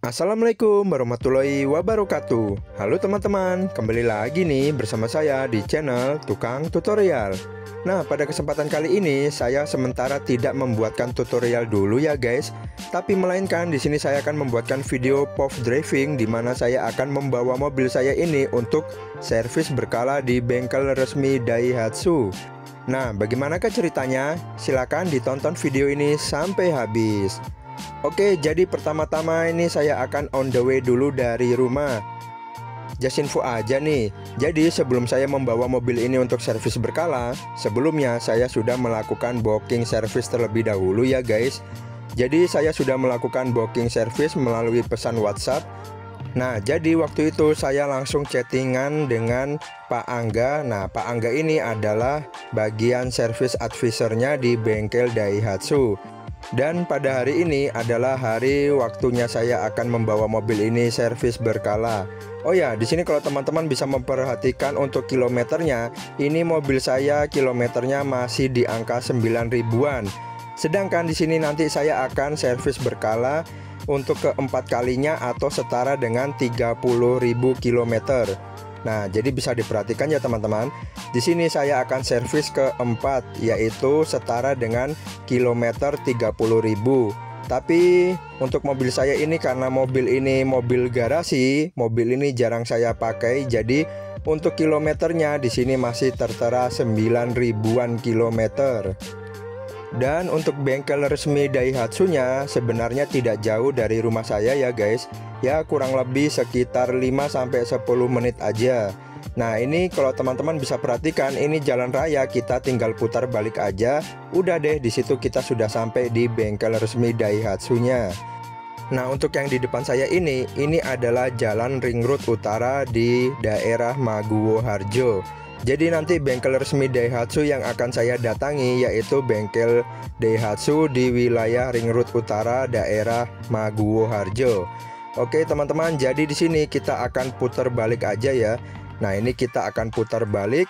Assalamualaikum warahmatullahi wabarakatuh. Halo teman-teman, kembali lagi nih bersama saya di channel Tukang Tutorial. Nah, pada kesempatan kali ini saya sementara tidak membuatkan tutorial dulu ya guys, tapi melainkan di sini saya akan membuatkan video POV driving di mana saya akan membawa mobil saya ini untuk servis berkala di bengkel resmi Daihatsu. Nah, bagaimanakah ceritanya? Silahkan ditonton video ini sampai habis. Oke, jadi pertama-tama ini saya akan on the way dulu dari rumah. Just info aja nih. Jadi sebelum saya membawa mobil ini untuk servis berkala, sebelumnya saya sudah melakukan booking service terlebih dahulu ya guys. Jadi saya sudah melakukan booking service melalui pesan WhatsApp. Nah, jadi waktu itu saya langsung chattingan dengan Pak Angga. Nah, Pak Angga ini adalah bagian service advisornya di bengkel Daihatsu. Dan pada hari ini adalah hari waktunya saya akan membawa mobil ini servis berkala. Oh ya, di sini kalau teman-teman bisa memperhatikan untuk kilometernya, ini mobil saya kilometernya masih di angka 9 ribuan. Sedangkan di sini nanti saya akan servis berkala untuk keempat kalinya atau setara dengan 30.000 kilometer. Nah, jadi bisa diperhatikan ya teman-teman. Di sini saya akan servis keempat, yaitu setara dengan kilometer 30.000. Tapi untuk mobil saya ini karena mobil ini mobil garasi, mobil ini jarang saya pakai, jadi untuk kilometernya di sini masih tertera 9 ribuan kilometer. Dan untuk bengkel resmi Daihatsu-nya sebenarnya tidak jauh dari rumah saya ya guys. Ya kurang lebih sekitar 5-10 menit aja. Nah ini kalau teman-teman bisa perhatikan, ini jalan raya, kita tinggal putar balik aja. Udah deh, di situ kita sudah sampai di bengkel resmi Daihatsu-nya. Nah untuk yang di depan saya ini adalah jalan ring road utara di daerah Maguwo Harjo. Jadi nanti bengkel resmi Daihatsu yang akan saya datangi yaitu bengkel Daihatsu di wilayah ring road utara daerah Maguwo Harjo. Oke teman-teman, jadi di sini kita akan putar balik aja ya. Nah ini kita akan putar balik.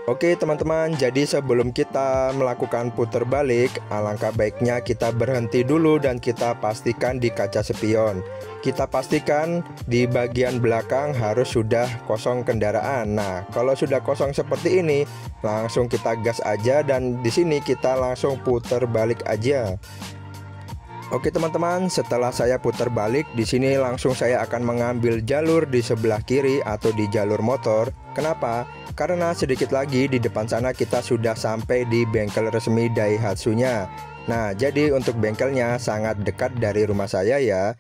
Oke teman-teman, jadi sebelum kita melakukan putar balik, alangkah baiknya kita berhenti dulu dan kita pastikan di kaca spion. Kita pastikan di bagian belakang harus sudah kosong kendaraan. Nah, kalau sudah kosong seperti ini, langsung kita gas aja dan di sini kita langsung putar balik aja. Oke teman-teman, setelah saya putar balik, di sini langsung saya akan mengambil jalur di sebelah kiri atau di jalur motor. Kenapa? Karena sedikit lagi di depan sana kita sudah sampai di bengkel resmi Daihatsu-nya. Nah, jadi untuk bengkelnya sangat dekat dari rumah saya ya.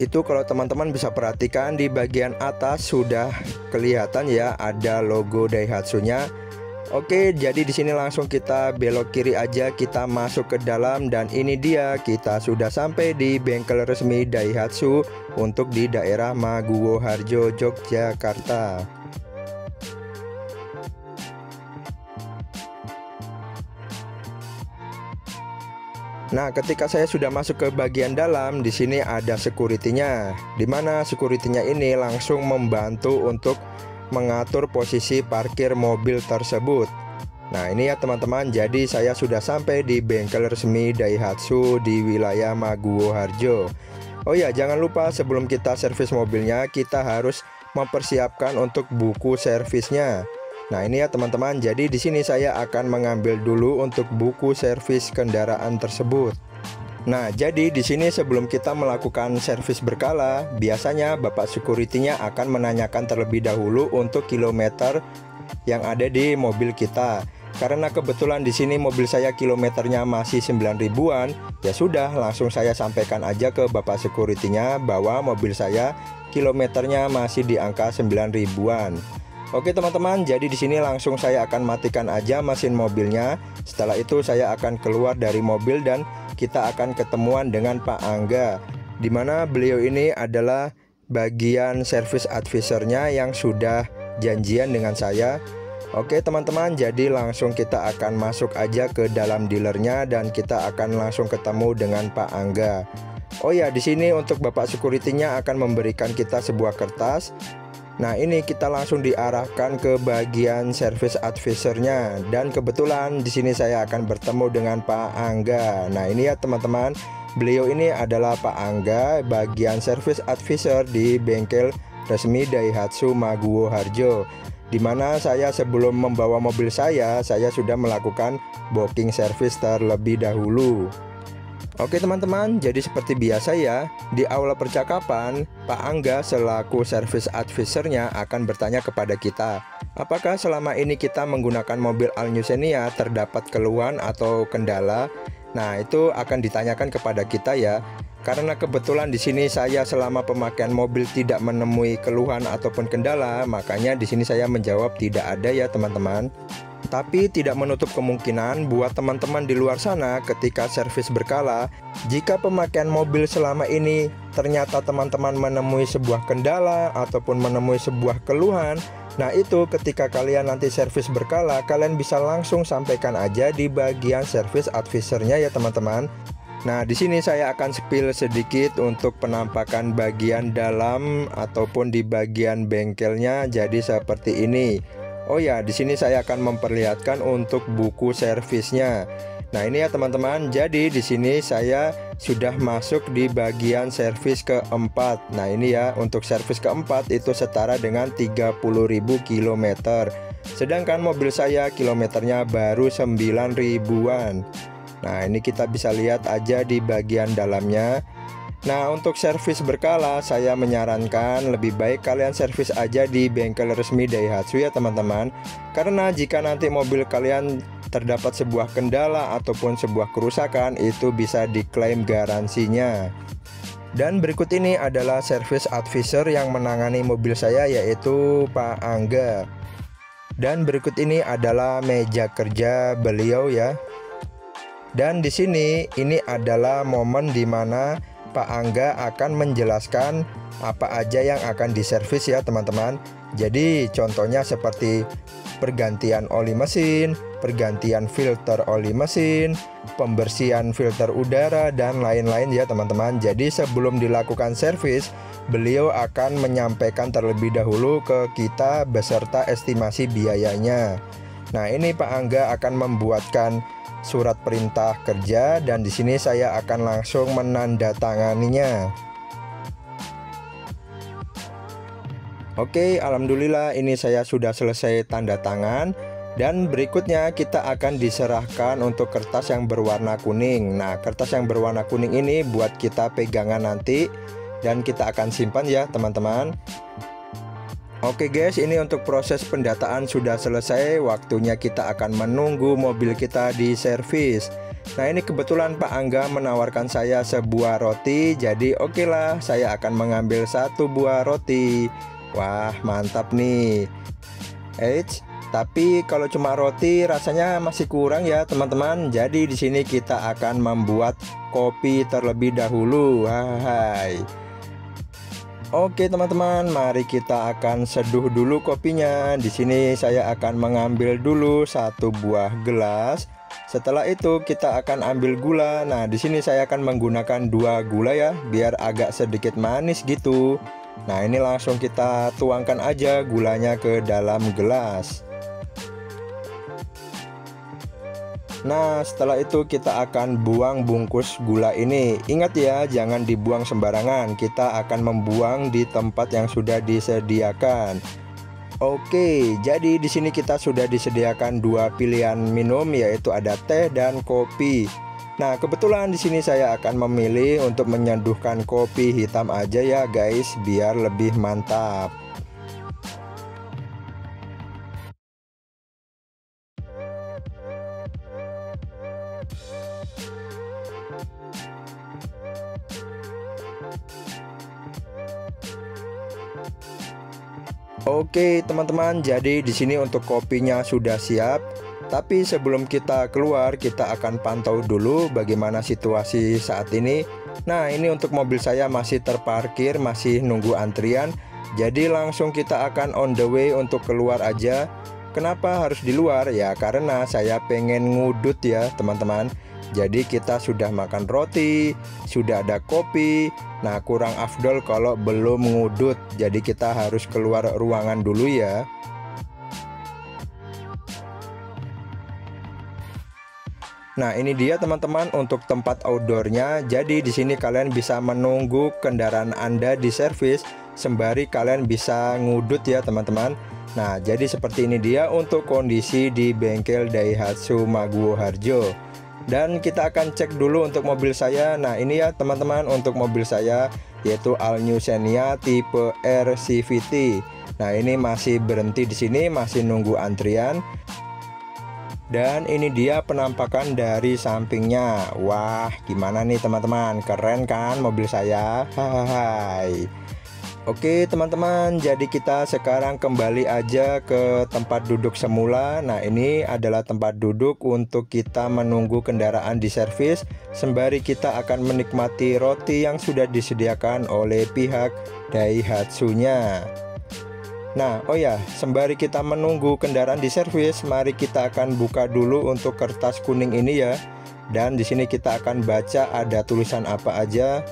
Itu kalau teman-teman bisa perhatikan di bagian atas sudah kelihatan ya ada logo Daihatsu-nya. Oke, jadi di sini langsung kita belok kiri aja, kita masuk ke dalam dan ini dia kita sudah sampai di bengkel resmi Daihatsu untuk di daerah Maguwo Harjo, Yogyakarta. Nah, ketika saya sudah masuk ke bagian dalam, di sini ada security-nya. Di mana security-nya ini langsung membantu untuk mengatur posisi parkir mobil tersebut. Nah ini ya teman-teman, jadi saya sudah sampai di bengkel resmi Daihatsu di wilayah Maguwo Harjo. Oh ya, jangan lupa sebelum kita servis mobilnya, kita harus mempersiapkan untuk buku servisnya. Nah ini ya teman-teman, jadi di sini saya akan mengambil dulu untuk buku servis kendaraan tersebut. Nah, jadi di sini sebelum kita melakukan servis berkala, biasanya Bapak security-nya akan menanyakan terlebih dahulu untuk kilometer yang ada di mobil kita. Karena kebetulan di sini mobil saya kilometernya masih 9 ribuan, ya sudah langsung saya sampaikan aja ke Bapak security-nya bahwa mobil saya kilometernya masih di angka 9 ribuan. Oke teman-teman, jadi di sini langsung saya akan matikan aja mesin mobilnya. Setelah itu saya akan keluar dari mobil dan kita akan ketemuan dengan Pak Angga, dimana beliau ini adalah bagian service advisornya yang sudah janjian dengan saya. Oke teman-teman, jadi langsung kita akan masuk aja ke dalam dealernya dan kita akan langsung ketemu dengan Pak Angga. Oh ya, di sini untuk Bapak security-nya akan memberikan kita sebuah kertas. Nah, ini kita langsung diarahkan ke bagian service advisornya, dan kebetulan di sini saya akan bertemu dengan Pak Angga. Nah, ini ya teman-teman, beliau ini adalah Pak Angga, bagian service advisor di bengkel resmi Daihatsu Maguwo Harjo, di mana saya sebelum membawa mobil saya sudah melakukan booking service terlebih dahulu. Oke teman-teman, jadi seperti biasa ya, di awal percakapan Pak Angga selaku service advisornya akan bertanya kepada kita, apakah selama ini kita menggunakan mobil All New Xenia terdapat keluhan atau kendala. Nah, itu akan ditanyakan kepada kita ya. Karena kebetulan di sini saya selama pemakaian mobil tidak menemui keluhan ataupun kendala, makanya di sini saya menjawab tidak ada ya teman-teman. Tapi tidak menutup kemungkinan buat teman-teman di luar sana ketika servis berkala, jika pemakaian mobil selama ini ternyata teman-teman menemui sebuah kendala ataupun menemui sebuah keluhan, nah itu ketika kalian nanti servis berkala, kalian bisa langsung sampaikan aja di bagian servis advisornya ya teman-teman. Nah, di sini saya akan spill sedikit untuk penampakan bagian dalam ataupun di bagian bengkelnya, jadi seperti ini. Oh ya, di sini saya akan memperlihatkan untuk buku servisnya. Nah, ini ya teman-teman. Jadi di sini saya sudah masuk di bagian servis keempat. Nah, ini ya, untuk servis keempat itu setara dengan 30.000 km. Sedangkan mobil saya kilometernya baru 9 ribuan. Nah, ini kita bisa lihat aja di bagian dalamnya. Nah, untuk servis berkala saya menyarankan lebih baik kalian servis aja di bengkel resmi Daihatsu ya teman-teman. Karena jika nanti mobil kalian terdapat sebuah kendala ataupun sebuah kerusakan, itu bisa diklaim garansinya. Dan berikut ini adalah servis advisor yang menangani mobil saya, yaitu Pak Angga. Dan berikut ini adalah meja kerja beliau ya. Dan di sini ini adalah momen dimana Pak Angga akan menjelaskan apa aja yang akan diservis ya teman-teman. Jadi contohnya seperti pergantian oli mesin, pergantian filter oli mesin, pembersihan filter udara, dan lain-lain ya teman-teman. Jadi sebelum dilakukan servis, beliau akan menyampaikan terlebih dahulu ke kita beserta estimasi biayanya. Nah, ini Pak Angga akan membuatkan surat perintah kerja, dan di sini saya akan langsung menandatanganinya. Oke, alhamdulillah ini saya sudah selesai tanda tangan, dan berikutnya kita akan diserahkan untuk kertas yang berwarna kuning. Nah, kertas yang berwarna kuning ini buat kita pegangan nanti, dan kita akan simpan ya teman-teman. Oke guys, ini untuk proses pendataan sudah selesai. Waktunya kita akan menunggu mobil kita di servis. Nah, ini kebetulan Pak Angga menawarkan saya sebuah roti. Jadi oke lah, saya akan mengambil satu buah roti. Wah, mantap nih. Tapi kalau cuma roti rasanya masih kurang ya teman-teman. Jadi di sini kita akan membuat kopi terlebih dahulu. Hai. Oke teman-teman, mari kita akan seduh dulu kopinya. Di sini saya akan mengambil dulu satu buah gelas. Setelah itu kita akan ambil gula. Nah, di sini saya akan menggunakan 2 gula ya, biar agak sedikit manis gitu. Nah, ini langsung kita tuangkan aja gulanya ke dalam gelas. Nah, setelah itu kita akan buang bungkus gula ini. Ingat ya, jangan dibuang sembarangan. Kita akan membuang di tempat yang sudah disediakan. Oke, jadi di sini kita sudah disediakan 2 pilihan minum, yaitu ada teh dan kopi. Nah, kebetulan di sini saya akan memilih untuk menyeduhkan kopi hitam aja ya guys, biar lebih mantap. Oke teman-teman, jadi di sini untuk kopinya sudah siap. Tapi sebelum kita keluar, kita akan pantau dulu bagaimana situasi saat ini. Nah, ini untuk mobil saya masih terparkir, masih nunggu antrian. Jadi langsung kita akan on the way untuk keluar aja. Kenapa harus di luar? Ya karena saya pengen ngudut ya teman-teman. Jadi kita sudah makan roti, sudah ada kopi. Nah, kurang afdol kalau belum ngudut. Jadi kita harus keluar ruangan dulu ya. Nah, ini dia teman-teman untuk tempat outdoornya. Jadi di sini kalian bisa menunggu kendaraan Anda di servis sembari kalian bisa ngudut ya teman-teman. Nah, jadi seperti ini dia untuk kondisi di bengkel Daihatsu Maguwo Harjo. Dan kita akan cek dulu untuk mobil saya. Nah, ini ya teman-teman untuk mobil saya, yaitu All New Xenia tipe R CVT. Nah, ini masih berhenti di sini, masih nunggu antrian. Dan ini dia penampakan dari sampingnya. Wah, gimana nih teman-teman? Keren kan mobil saya? Hai. Oke teman-teman, jadi kita sekarang kembali aja ke tempat duduk semula. Nah, ini adalah tempat duduk untuk kita menunggu kendaraan di servis sembari kita akan menikmati roti yang sudah disediakan oleh pihak Daihatsu-nya. Nah, oh ya, sembari kita menunggu kendaraan di servis, mari kita akan buka dulu untuk kertas kuning ini ya. Dan di sini kita akan baca ada tulisan apa aja.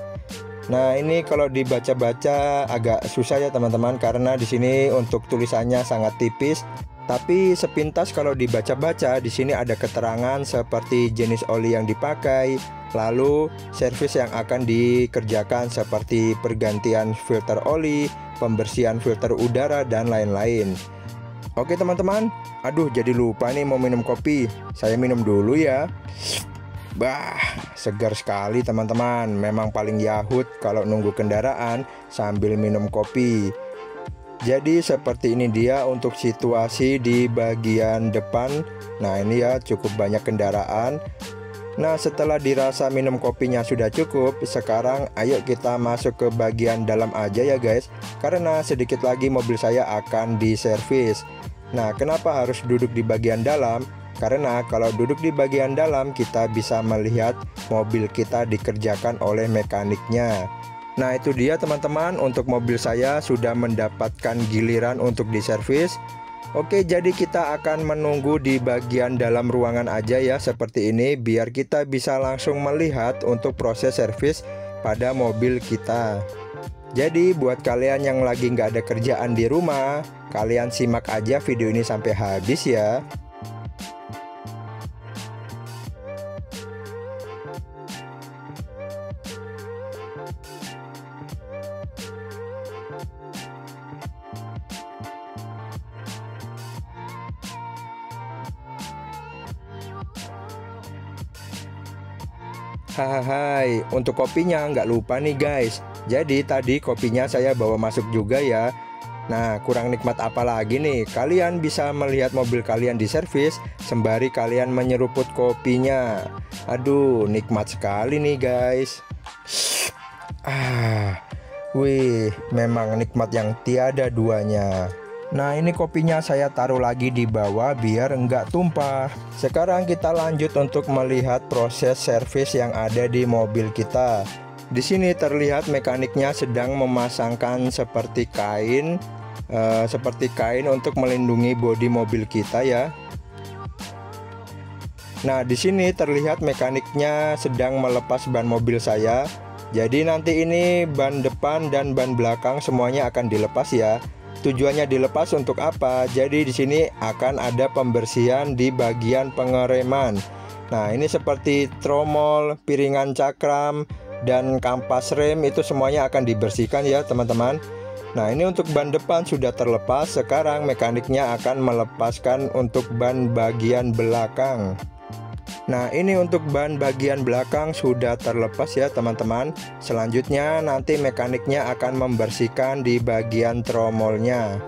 Nah, ini kalau dibaca-baca agak susah ya teman-teman, karena di sini untuk tulisannya sangat tipis. Tapi sepintas kalau dibaca-baca, di sini ada keterangan seperti jenis oli yang dipakai, lalu servis yang akan dikerjakan seperti pergantian filter oli, pembersihan filter udara, dan lain-lain. Oke teman-teman, aduh jadi lupa nih mau minum kopi. Saya minum dulu ya. Bah, segar sekali teman-teman. Memang paling yahut kalau nunggu kendaraan sambil minum kopi. Jadi seperti ini dia untuk situasi di bagian depan. Nah, ini ya cukup banyak kendaraan. Nah, setelah dirasa minum kopinya sudah cukup, sekarang ayo kita masuk ke bagian dalam aja ya guys. Karena sedikit lagi mobil saya akan diservis. Nah, kenapa harus duduk di bagian dalam? Karena kalau duduk di bagian dalam kita bisa melihat mobil kita dikerjakan oleh mekaniknya. Nah, itu dia teman-teman untuk mobil saya sudah mendapatkan giliran untuk diservis. Oke, jadi kita akan menunggu di bagian dalam ruangan aja ya seperti ini, biar kita bisa langsung melihat untuk proses servis pada mobil kita. Jadi buat kalian yang lagi nggak ada kerjaan di rumah, kalian simak aja video ini sampai habis ya. Hai, untuk kopinya nggak lupa nih guys. Jadi tadi kopinya saya bawa masuk juga ya. Nah, kurang nikmat apa lagi nih? Kalian bisa melihat mobil kalian diservis sembari kalian menyeruput kopinya. Aduh, nikmat sekali nih guys. Wih, memang nikmat yang tiada duanya. Nah, ini kopinya saya taruh lagi di bawah biar enggak tumpah. Sekarang kita lanjut untuk melihat proses servis yang ada di mobil kita. Di sini terlihat mekaniknya sedang memasangkan seperti kain untuk melindungi bodi mobil kita ya. Nah, di sini terlihat mekaniknya sedang melepas ban mobil saya. Jadi nanti ini ban depan dan ban belakang semuanya akan dilepas ya. Tujuannya dilepas untuk apa? Jadi di sini akan ada pembersihan di bagian pengereman. Nah, ini seperti tromol, piringan cakram, dan kampas rem itu semuanya akan dibersihkan ya teman-teman. Nah, ini untuk ban depan sudah terlepas. Sekarang mekaniknya akan melepaskan untuk ban bagian belakang. Nah, ini untuk ban bagian belakang sudah terlepas ya teman-teman. Selanjutnya nanti mekaniknya akan membersihkan di bagian tromolnya.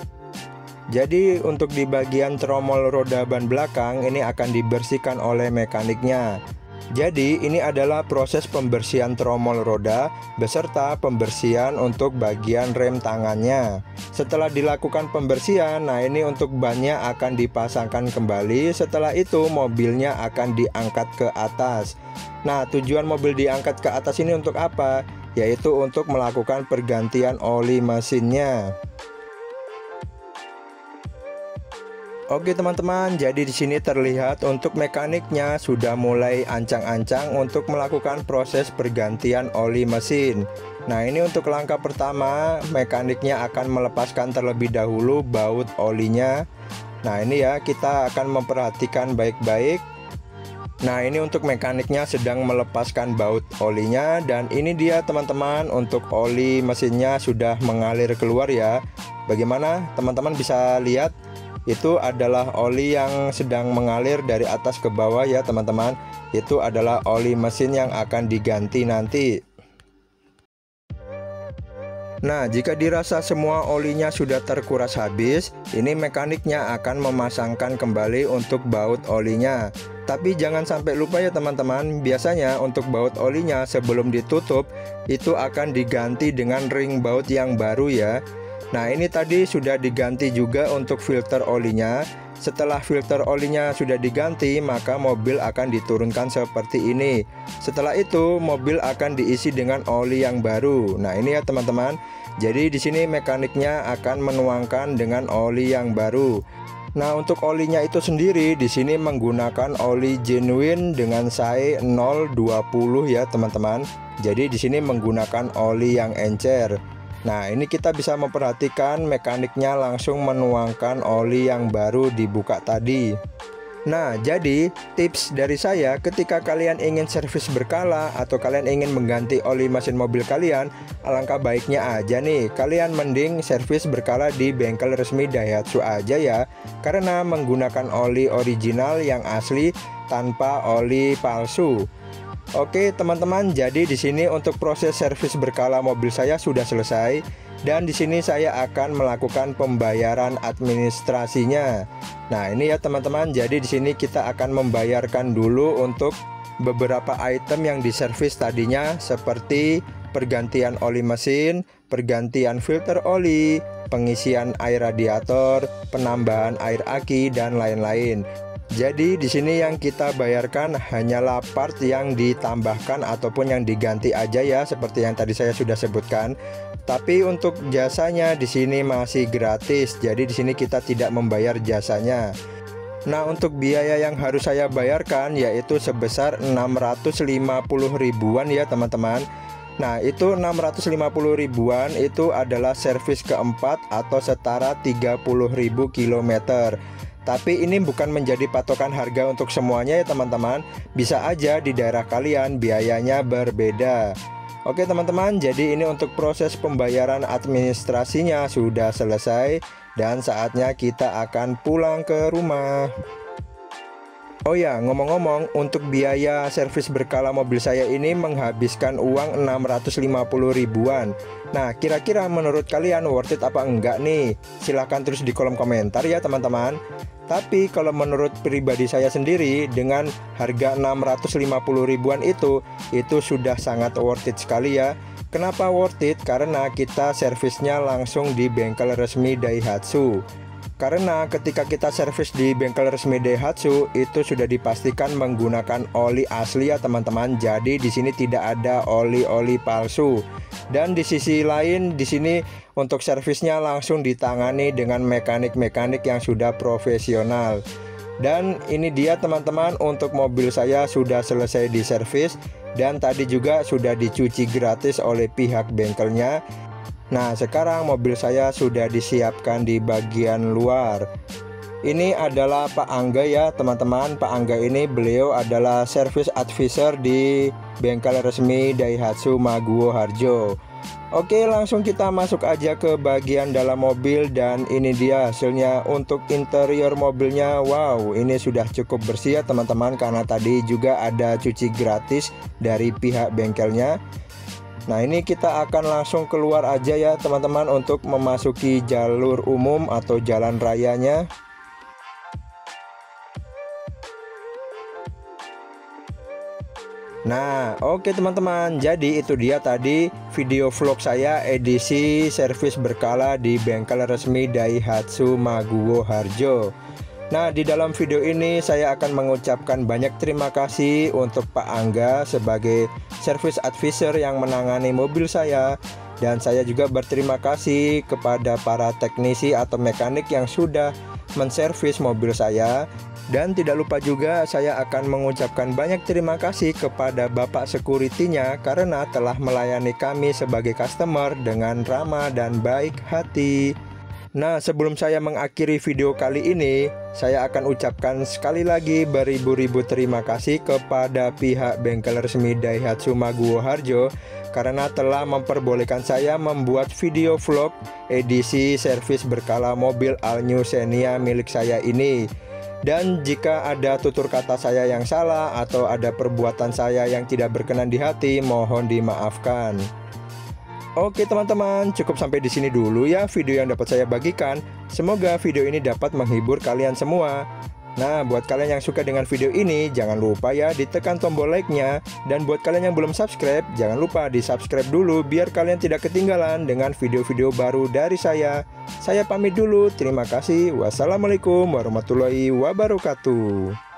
Jadi untuk di bagian tromol roda ban belakang ini akan dibersihkan oleh mekaniknya. Jadi ini adalah proses pembersihan tromol roda beserta pembersihan untuk bagian rem tangannya. Setelah dilakukan pembersihan, nah ini untuk bannya akan dipasangkan kembali. Setelah itu mobilnya akan diangkat ke atas. Nah, tujuan mobil diangkat ke atas ini untuk apa? Yaitu untuk melakukan pergantian oli mesinnya. Oke teman-teman, jadi di sini terlihat untuk mekaniknya sudah mulai ancang-ancang untuk melakukan proses pergantian oli mesin. Nah, ini untuk langkah pertama, mekaniknya akan melepaskan terlebih dahulu baut olinya. Nah, ini ya, kita akan memperhatikan baik-baik. Nah, ini untuk mekaniknya sedang melepaskan baut olinya, dan ini dia teman-teman, untuk oli mesinnya sudah mengalir keluar ya. Bagaimana teman-teman bisa lihat? Itu adalah oli yang sedang mengalir dari atas ke bawah ya teman-teman. Itu adalah oli mesin yang akan diganti nanti. Nah, jika dirasa semua olinya sudah terkuras habis, ini mekaniknya akan memasangkan kembali untuk baut olinya. Tapi jangan sampai lupa ya teman-teman, biasanya untuk baut olinya sebelum ditutup itu akan diganti dengan ring baut yang baru ya. Nah, ini tadi sudah diganti juga untuk filter olinya. Setelah filter olinya sudah diganti, maka mobil akan diturunkan seperti ini. Setelah itu, mobil akan diisi dengan oli yang baru. Nah, ini ya teman-teman. Jadi di sini mekaniknya akan menuangkan dengan oli yang baru. Nah, untuk olinya itu sendiri di sini menggunakan oli genuine dengan SAE 020 ya teman-teman. Jadi di sini menggunakan oli yang encer. Nah, ini kita bisa memperhatikan mekaniknya langsung menuangkan oli yang baru dibuka tadi. Nah, jadi tips dari saya ketika kalian ingin servis berkala atau kalian ingin mengganti oli mesin mobil kalian, alangkah baiknya aja nih kalian mending servis berkala di bengkel resmi Daihatsu aja ya, karena menggunakan oli original yang asli tanpa oli palsu. Oke teman-teman, jadi di sini untuk proses servis berkala mobil saya sudah selesai, dan di sini saya akan melakukan pembayaran administrasinya. Nah, ini ya teman-teman, jadi di sini kita akan membayarkan dulu untuk beberapa item yang diservis tadinya, seperti pergantian oli mesin, pergantian filter oli, pengisian air radiator, penambahan air aki, dan lain-lain. Jadi di sini yang kita bayarkan hanyalah part yang ditambahkan ataupun yang diganti aja ya, seperti yang tadi saya sudah sebutkan. Tapi untuk jasanya di sini masih gratis. Jadi di sini kita tidak membayar jasanya. Nah, untuk biaya yang harus saya bayarkan yaitu sebesar 650 ribuan ya teman-teman. Nah, itu 650 ribuan itu adalah servis keempat atau setara 30.000 kilometer. Tapi ini bukan menjadi patokan harga untuk semuanya ya teman-teman. Bisa aja di daerah kalian biayanya berbeda. Oke teman-teman, jadi ini untuk proses pembayaran administrasinya sudah selesai, dan saatnya kita akan pulang ke rumah. Oh ya, ngomong-ngomong, untuk biaya servis berkala mobil saya ini menghabiskan uang 650 ribuan. Nah, kira-kira menurut kalian worth it apa enggak nih? Silahkan tulis di kolom komentar ya teman-teman. Tapi kalau menurut pribadi saya sendiri, dengan harga 650 ribuan itu sudah sangat worth it sekali ya. Kenapa worth it? Karena kita servisnya langsung di bengkel resmi Daihatsu. Karena ketika kita servis di bengkel resmi Daihatsu itu sudah dipastikan menggunakan oli asli ya teman-teman. Jadi di sini tidak ada oli-oli palsu. Dan di sisi lain di sini untuk servisnya langsung ditangani dengan mekanik-mekanik yang sudah profesional. Dan ini dia teman-teman, untuk mobil saya sudah selesai diservis dan tadi juga sudah dicuci gratis oleh pihak bengkelnya. Nah, sekarang mobil saya sudah disiapkan di bagian luar. Ini adalah Pak Angga ya teman-teman. Pak Angga ini beliau adalah service advisor di bengkel resmi Daihatsu Maguwo Harjo. Oke, langsung kita masuk aja ke bagian dalam mobil, dan ini dia hasilnya untuk interior mobilnya. Wow, ini sudah cukup bersih ya teman-teman, karena tadi juga ada cuci gratis dari pihak bengkelnya. Nah, ini kita akan langsung keluar aja ya teman-teman untuk memasuki jalur umum atau jalan rayanya. Nah, oke teman-teman, jadi itu dia tadi video vlog saya edisi servis berkala di bengkel resmi Daihatsu Maguwo Harjo. Nah, di dalam video ini saya akan mengucapkan banyak terima kasih untuk Pak Angga sebagai service advisor yang menangani mobil saya. Dan saya juga berterima kasih kepada para teknisi atau mekanik yang sudah menservis mobil saya. Dan tidak lupa juga saya akan mengucapkan banyak terima kasih kepada Bapak security-nya karena telah melayani kami sebagai customer dengan ramah dan baik hati. Nah, sebelum saya mengakhiri video kali ini, saya akan ucapkan sekali lagi beribu-ribu terima kasih kepada pihak bengkel resmi Daihatsu Maguwo Harjo karena telah memperbolehkan saya membuat video vlog edisi servis berkala mobil All New Xenia milik saya ini. Dan jika ada tutur kata saya yang salah atau ada perbuatan saya yang tidak berkenan di hati, mohon dimaafkan. Oke teman-teman, cukup sampai di sini dulu ya video yang dapat saya bagikan. Semoga video ini dapat menghibur kalian semua. Nah, buat kalian yang suka dengan video ini, jangan lupa ya ditekan tombol like-nya. Dan buat kalian yang belum subscribe, jangan lupa di-subscribe dulu biar kalian tidak ketinggalan dengan video-video baru dari saya. Saya pamit dulu, terima kasih. Wassalamualaikum warahmatullahi wabarakatuh.